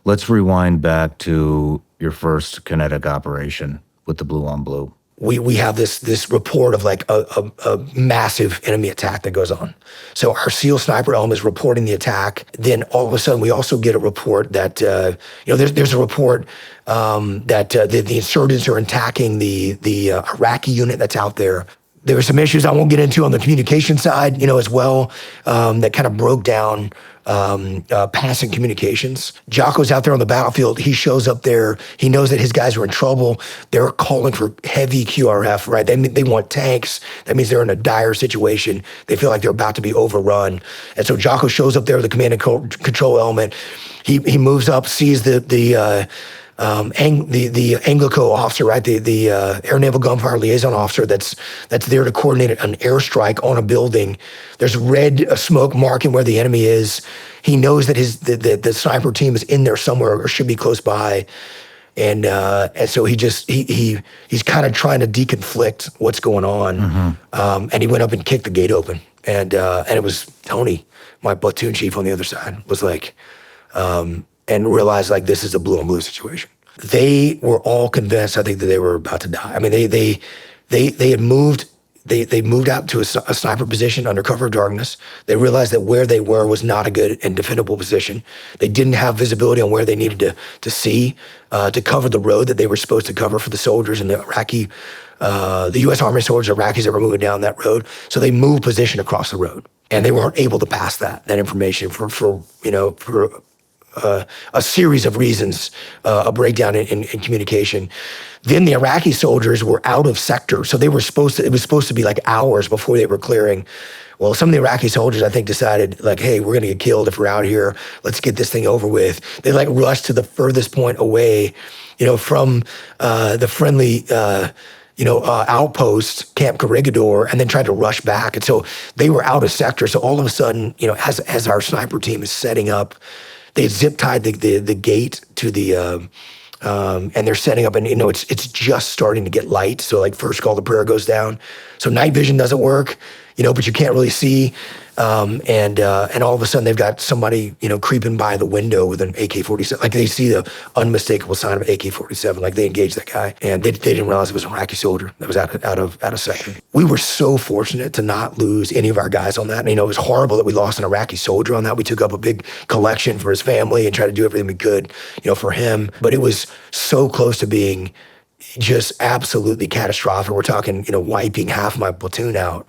Let's rewind back to your first kinetic operation with the blue on blue. We have this report of like a massive enemy attack that goes on. So our SEAL sniper element is reporting the attack. Then all of a sudden we also get a report that there's a report that the insurgents are attacking the Iraqi unit that's out there. There were some issues I won't get into on the communication side, as well, that kind of broke down passing communications. Jocko's out there on the battlefield. He shows up there. He knows that his guys are in trouble. They're calling for heavy QRF, right? They want tanks. That means they're in a dire situation. They feel like they're about to be overrun. And so Jocko shows up there with the command and control element. He moves up, sees the Anglico officer, right? The Air Naval Gunfire Liaison officer that's there to coordinate an airstrike on a building. There's red smoke marking where the enemy is. He knows that the sniper team is in there somewhere or should be close by. And so he's kind of trying to deconflict what's going on. Mm-hmm. And he went up and kicked the gate open. And it was Tony, my platoon chief on the other side, was like, and realized like this is a blue on blue situation. They were all convinced, I think, that they were about to die. I mean, they had moved. They moved out to a sniper position under cover of darkness. They realized that where they were was not a good and defendable position. They didn't have visibility on where they needed to see to cover the road that they were supposed to cover for the soldiers and the Iraqi, the U.S. Army soldiers, Iraqis that were moving down that road. So they moved position across the road, and they weren't able to pass that information for a series of reasons, a breakdown in communication. Then the Iraqi soldiers were out of sector, so it was supposed to be like hours before they were clearing. Well, some of the Iraqi soldiers, I think, decided like, hey, we're gonna get killed if we're out here. Let's get this thing over with. They like rushed to the furthest point away, from the friendly outpost, Camp Corregidor, and then tried to rush back. And so they were out of sector. So all of a sudden, as our sniper team is setting up, they zip tied the gate to the, and they're setting up, and it's just starting to get light. So like first call to prayer goes down. So night vision doesn't work, but you can't really see. And all of a sudden they've got somebody, creeping by the window with an AK-47. Like they see the unmistakable sign of AK-47. Like they engage that guy, and they didn't realize it was an Iraqi soldier that was out of sector. We were so fortunate to not lose any of our guys on that. And, it was horrible that we lost an Iraqi soldier on that. We took up a big collection for his family and tried to do everything we could, for him. But it was so close to being just absolutely catastrophic. We're talking, wiping half my platoon out.